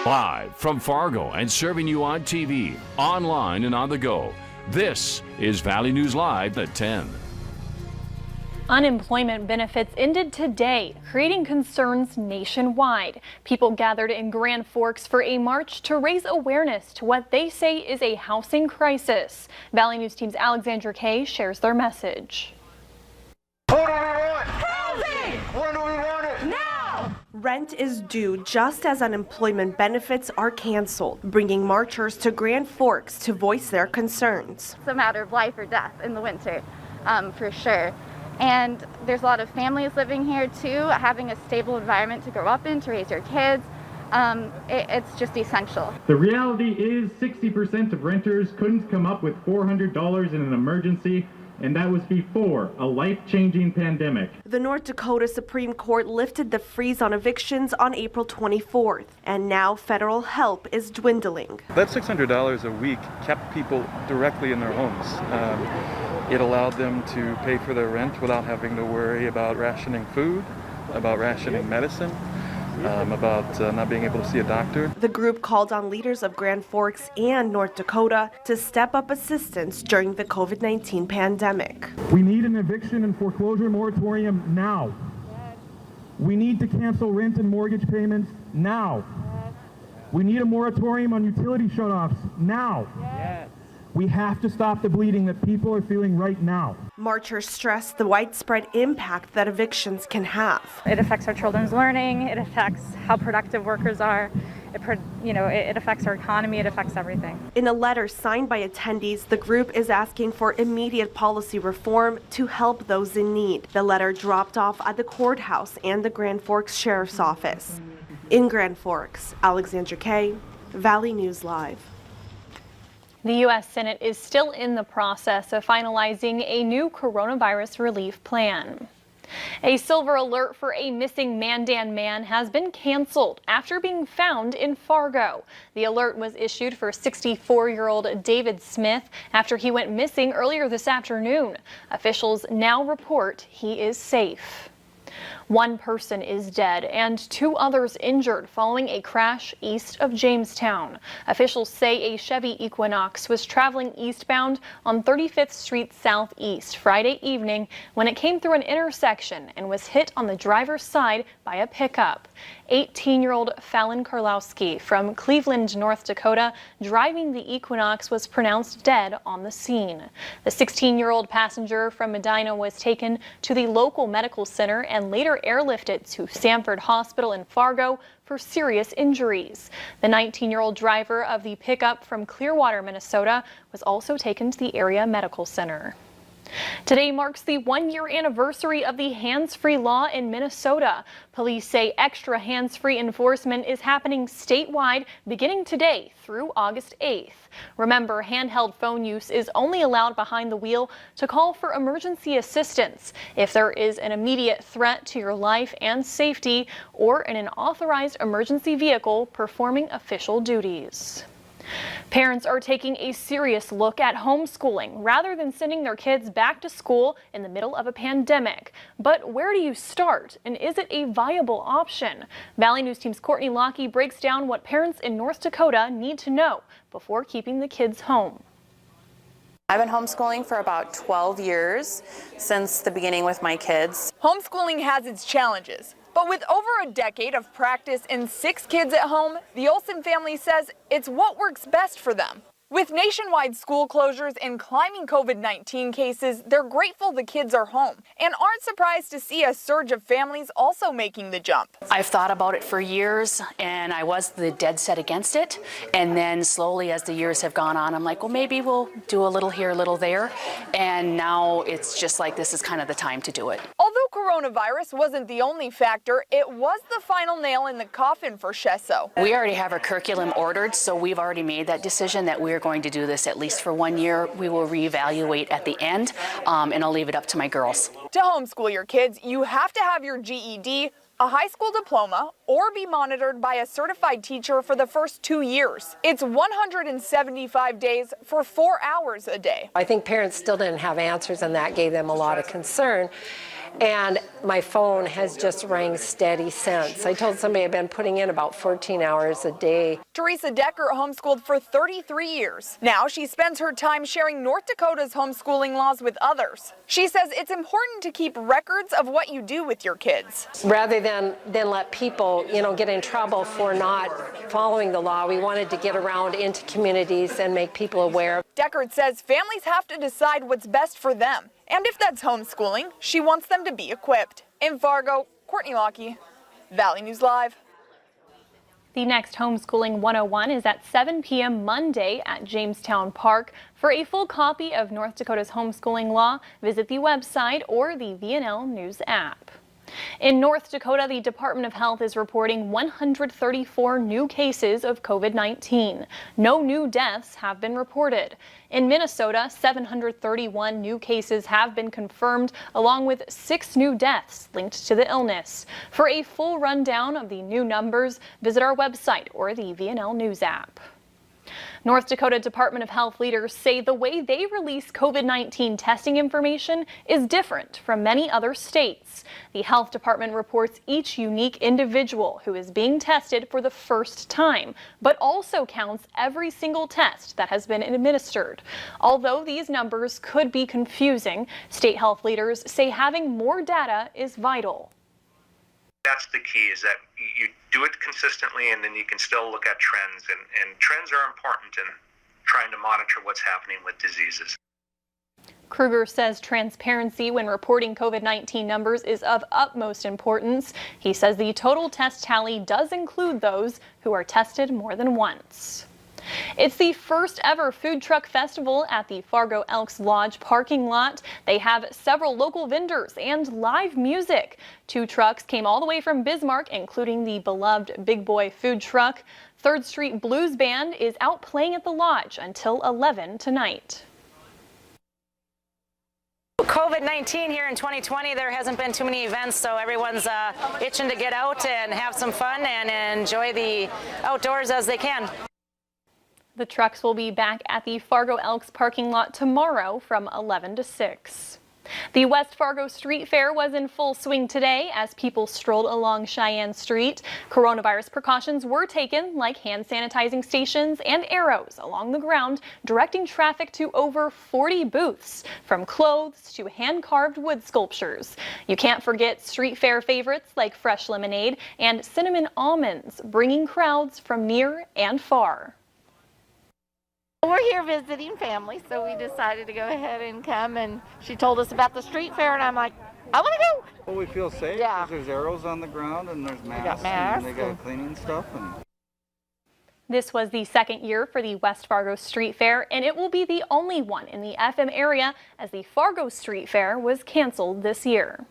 Live from Fargo and serving you on TV, online, and on the go. This is Valley News Live at 10. Unemployment benefits ended today, creating concerns nationwide. People gathered in Grand Forks for a march to raise awareness to what they say is a housing crisis. Valley News Team's Alexandra Kay shares their message. What do we want? Housing! When do we want it? Now! Rent is due just as unemployment benefits are canceled, bringing marchers to Grand Forks to voice their concerns. It's a matter of life or death in the winter, for sure. And there's a lot of families living here too, having a stable environment to grow up in, to raise your kids. It's just essential. The reality is 60% of renters couldn't come up with $400 in an emergency, and that was before a life-changing pandemic. The North Dakota Supreme Court lifted the freeze on evictions on April 24th, and now federal help is dwindling. That $600 a week kept people directly in their homes. It allowed them to pay for their rent without having to worry about rationing food, about rationing medicine, about not being able to see a doctor. The group called on leaders of Grand Forks and North Dakota to step up assistance during the COVID-19 pandemic. We need an eviction and foreclosure moratorium now. We need to cancel rent and mortgage payments now. We need a moratorium on utility shutoffs now. We have to stop the bleeding that people are feeling right now. Marchers stress the widespread impact that evictions can have. It affects our children's learning, it affects how productive workers are, it affects our economy, it affects everything. In a letter signed by attendees, the group is asking for immediate policy reform to help those in need. The letter dropped off at the courthouse and the Grand Forks Sheriff's Office. In Grand Forks, Alexandra Kay, Valley News Live. The U.S. Senate is still in the process of finalizing a new coronavirus relief plan. A silver alert for a missing Mandan man has been canceled after being found in Fargo. The alert was issued for 64-year-old David Smith after he went missing earlier this afternoon. Officials now report he is safe. One person is dead and 2 others injured following a crash east of Jamestown. Officials say a Chevy Equinox was traveling eastbound on 35th Street Southeast Friday evening when it came through an intersection and was hit on the driver's side by a pickup. 18-year-old Fallon Karlowski from Cleveland, North Dakota, driving the Equinox, was pronounced dead on the scene. The 16-year-old passenger from Medina was taken to the local medical center and later airlifted to Sanford Hospital in Fargo for serious injuries. The 19-year-old driver of the pickup from Clearwater, Minnesota, was also taken to the area medical center. Today marks the 1-year anniversary of the hands-free law in Minnesota. Police say extra hands-free enforcement is happening statewide beginning today through August 8th. Remember, handheld phone use is only allowed behind the wheel to call for emergency assistance if there is an immediate threat to your life and safety or in an authorized emergency vehicle performing official duties. Parents are taking a serious look at homeschooling rather than sending their kids back to school in the middle of a pandemic. But where do you start, and is it a viable option? Valley News Team's Courtney Lockey breaks down what parents in North Dakota need to know before keeping the kids home. I've been homeschooling for about 12 years, since the beginning with my kids. Homeschooling has its challenges. But with over a decade of practice and 6 kids at home, the Olsen family says it's what works best for them. With nationwide school closures and climbing COVID-19 cases, they're grateful the kids are home and aren't surprised to see a surge of families also making the jump. I've thought about it for years, and I was dead set against it. And then slowly as the years have gone on, I'm like, well, maybe we'll do a little here, a little there. And now it's just like this is kind of the time to do it. Although coronavirus wasn't the only factor, it was the final nail in the coffin for Shesso. We already have our curriculum ordered, so we've already made that decision that we're going to do this at least for 1 year. We will reevaluate at the end, and I'll leave it up to my girls. To homeschool your kids, you have to have your GED, a high school diploma, or be monitored by a certified teacher for the first 2 years. It's 175 days for 4 hours a day. I think parents still didn't have answers, and that gave them a lot of concern. And my phone has just rang steady since. I told somebody I've been putting in about 14 hours a day. Teresa Decker homeschooled for 33 years. Now she spends her time sharing North Dakota's homeschooling laws with others. She says it's important to keep records of what you do with your kids. Rather than let people, get in trouble for not following the law, we wanted to get around into communities and make people aware. Deckard says families have to decide what's best for them. And if that's homeschooling, she wants them to be equipped. In Fargo, Courtney Lockie, Valley News Live. The next Homeschooling 101 is at 7 p.m. Monday at Jamestown Park. For a full copy of North Dakota's homeschooling law, visit the website or the VNL News app. In North Dakota, the Department of Health is reporting 134 new cases of COVID-19. No new deaths have been reported. In Minnesota, 731 new cases have been confirmed, along with 6 new deaths linked to the illness. For a full rundown of the new numbers, visit our website or the VNL News app. North Dakota Department of Health leaders say the way they release COVID-19 testing information is different from many other states. The health department reports each unique individual who is being tested for the first time, but also counts every single test that has been administered. Although these numbers could be confusing, state health leaders say having more data is vital. That's the key, is that you do it consistently, and then you can still look at trends, and trends are important in trying to monitor what's happening with diseases. Kruger says transparency when reporting COVID-19 numbers is of utmost importance. He says the total test tally does include those who are tested more than once. It's the first ever food truck festival at the Fargo Elks Lodge parking lot. They have several local vendors and live music. 2 trucks came all the way from Bismarck, including the beloved Big Boy food truck. 3rd Street Blues Band is out playing at the lodge until 11 tonight. COVID-19 here in 2020, there hasn't been too many events, so everyone's itching to get out and have some fun and enjoy the outdoors as they can. The trucks will be back at the Fargo Elks parking lot tomorrow from 11 to 6. The West Fargo Street Fair was in full swing today as people strolled along Cheyenne Street. Coronavirus precautions were taken, like hand sanitizing stations and arrows along the ground, directing traffic to over 40 booths, from clothes to hand-carved wood sculptures. You can't forget street fair favorites like fresh lemonade and cinnamon almonds, bringing crowds from near and far. We're here visiting family, so we decided to go ahead and come, and she told us about the street fair, and I'm like, I want to go. Well, we feel safe because there's arrows on the ground, and there's masks, and they got cleaning stuff. This was the 2nd year for the West Fargo Street Fair, and it will be the only one in the FM area as the Fargo Street Fair was canceled this year.